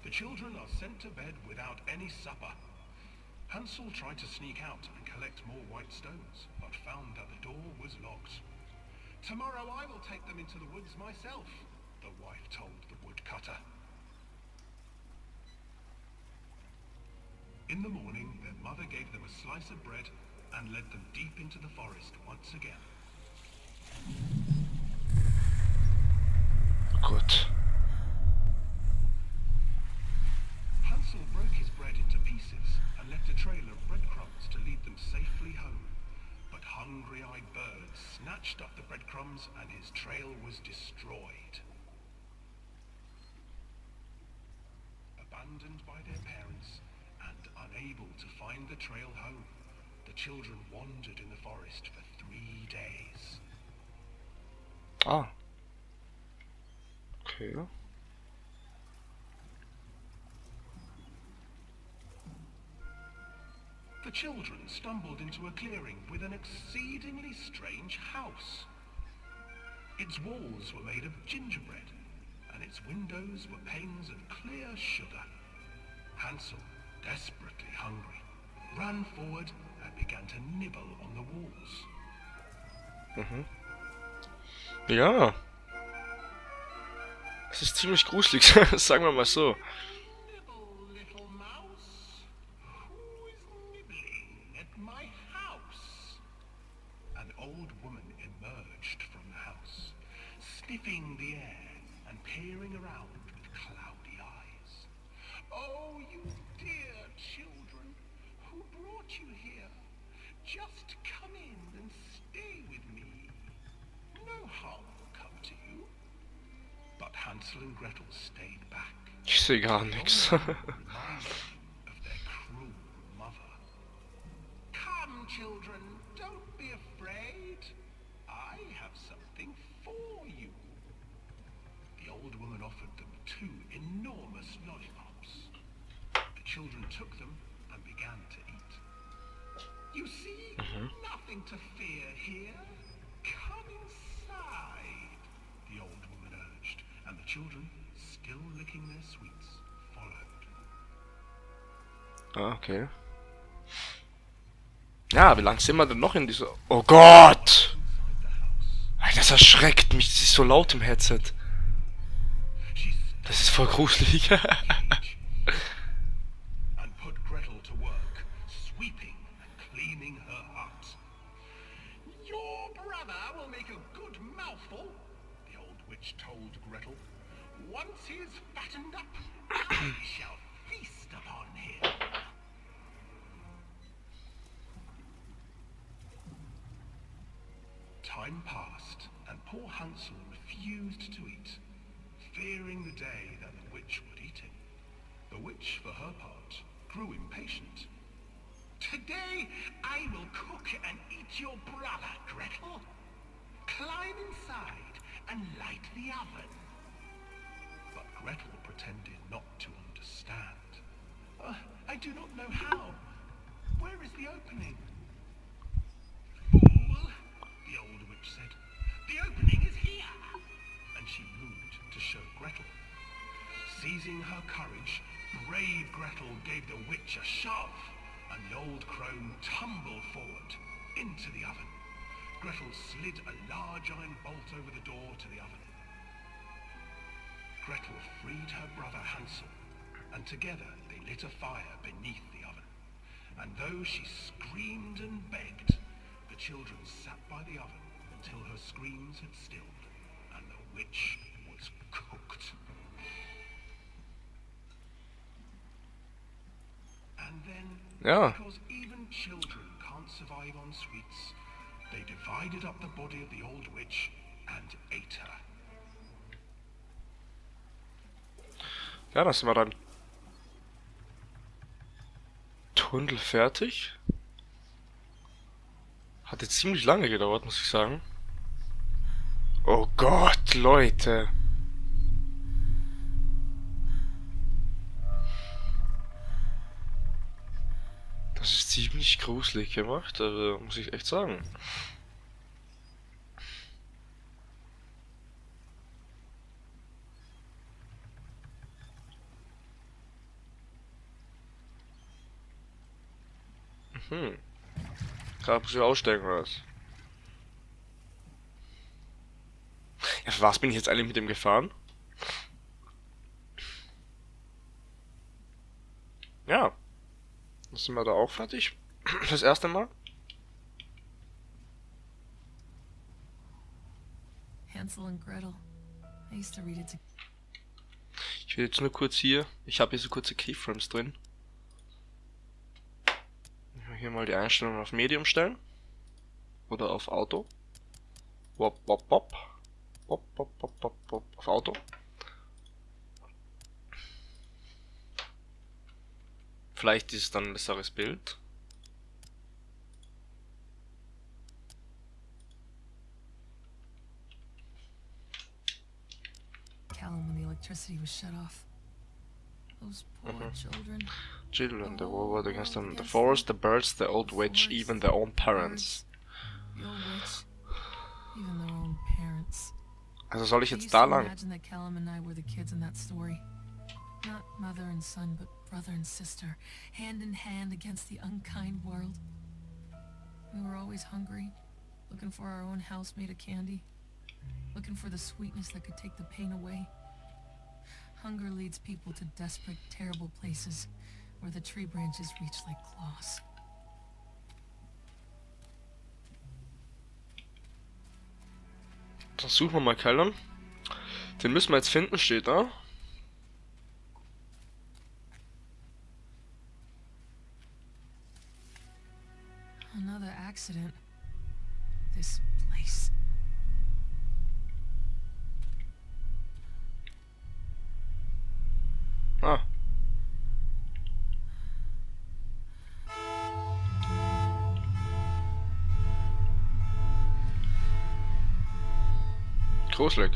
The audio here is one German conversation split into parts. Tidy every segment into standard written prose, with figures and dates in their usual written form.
The children are sent to bed without any supper. Hansel tried to sneak out and collect more white stones, but found that the door was locked. Tomorrow I will take them into the woods myself, the wife told the woodcutter. In the morning, their mother gave them a slice of bread and led them deep into the forest once again. Gut. Hansel broke his bread into pieces and left a trail of breadcrumbs to lead them safely home. But hungry-eyed birds snatched up the breadcrumbs and his trail was destroyed. Abandoned by their parents and unable to find the trail home, the children wandered in the forest for 3 days. Ah. Okay. The children stumbled into a clearing with an exceedingly strange house. Its walls were made of gingerbread, and its windows were panes of clear sugar. Hansel, desperately hungry, ran forward and began to nibble on the walls. Ja. Es ist ziemlich gruselig, sagen wir mal so. Sniffing the air and peering around with cloudy eyes. Oh, you dear children, who brought you here? Just come in and stay with me. No harm will come to you. But Hansel and Gretel stayed back. Ich sehe gar nichts. Of their cruel mother. Come, children, don't be afraid. I have something for you. The old woman offered them 2 enormous lollipops. The children took them and began to eat. You see, nothing to fear here. Come inside, the old woman urged, and the children, still licking their sweets, followed. Ah, okay. Ja, wie lange sind wir denn noch in dieser... Oh Gott! Das erschreckt mich, das ist so laut im Headset. Das ist voll gruselig. And put Gretel to work, sweeping and cleaning her hut. Your brother will make a good mouthful, the old witch told Gretel. Once he is fattened up, I shall feast upon him. Time passed, and poor Hansel refused to eat, fearing the day that the witch would eat him. The witch, for her part, grew impatient. Today I will cook and eat your brother, Gretel. Climb inside and light the oven. But Gretel pretended not to understand. I do not know how. Where is the opening? Fool, the old witch said. The opening is here. And she moved to show Gretel. Seizing her courage, brave Gretel gave the witch a shove, and the old crone tumbled forward into the oven. Gretel slid a large iron bolt over the door to the oven. Gretel freed her brother Hansel, and together they lit a fire beneath the oven. And though she screamed and begged, the children sat by the oven until her screams had stilled, and the witch was cooked. And then, because even children can't survive on sweets, they divided up the body of the old witch and ate her. Ja, das war dann Tunnel fertig. Hat jetzt ziemlich lange gedauert, muss ich sagen. Oh Gott, Leute. Das ist ziemlich gruselig gemacht, also muss ich echt sagen. Gerade muss ich aussteigen oder was? Ja, für was bin ich jetzt eigentlich mit dem gefahren? Ja. Dann sind wir da auch fertig. Das erste Mal. Hansel and Gretel. I used to read it to. Ich will jetzt nur kurz hier. Ich habe hier so kurze Keyframes drin. Ich will hier mal die Einstellung auf Medium stellen. Oder auf Auto. Wop, wop, wop. Wop, wop, wop, wop, wop. Auf Auto. Vielleicht ist es dann ein besseres Bild. Callum when the electricity was shut off. Those poor children. Children, the war against them, the forest, the birds, the old witch, even their own parents. The old witch. Even their own parents. Also soll ich I jetzt used da to lang? imagine that Callum and I were the kids in that story. Not mother and son, but brother and sister, hand in hand against the unkind world. We were always hungry, looking for our own house made of candy, looking for the sweetness that could take the pain away. Hunger leads people to desperate, terrible places where the tree branches reach like claws. Dann suchen wir mal Callum. Den müssen wir jetzt finden, steht da. Another accident. This place. Ah. Gruselig.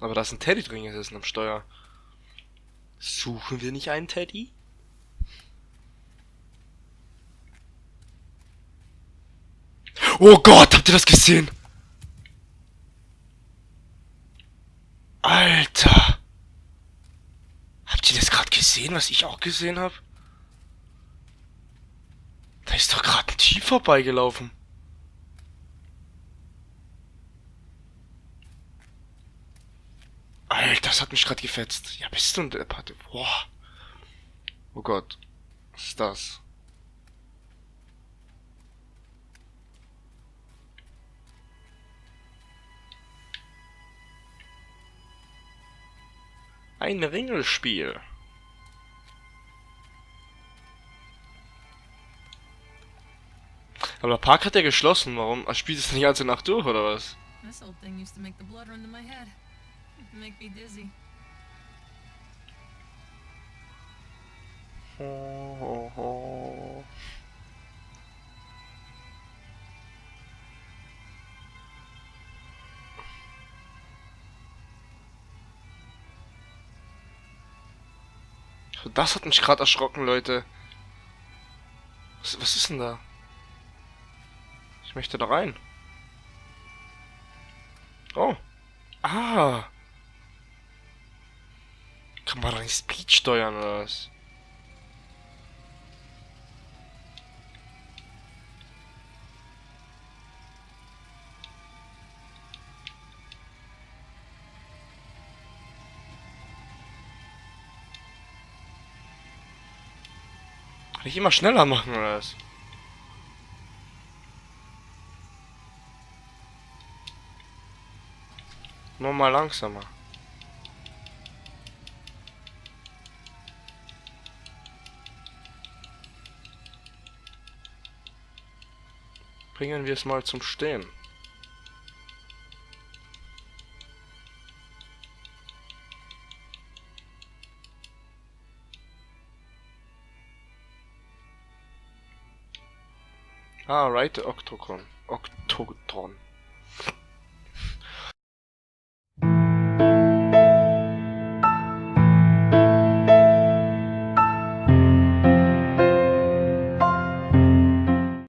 Aber da ist ein Teddy drin gesessen am Steuer. Suchen wir nicht einen Teddy? Oh Gott, habt ihr das gesehen? Alter. Habt ihr das gerade gesehen, was ich auch gesehen habe? Da ist doch gerade ein Typ vorbeigelaufen. Alter, das hat mich gerade gefetzt. Ja, bist du ein Deppert? Boah. Oh Gott. Was ist das? Ein Ringelspiel. Aber der Park hat ja geschlossen. Warum? Spielt es die ganze Nacht durch, oder was? This old thing used to make the blood run to my head. Make me dizzy. Ho, ho, ho. Das hat mich gerade erschrocken, Leute. Was ist denn da? Ich möchte da rein. Oh. Ah. Kann man da nicht Speed steuern oder was? Kann ich immer schneller machen oder was? Nur mal langsamer. Bringen wir es mal zum Stehen. Ah, right, Octocon. Octotron.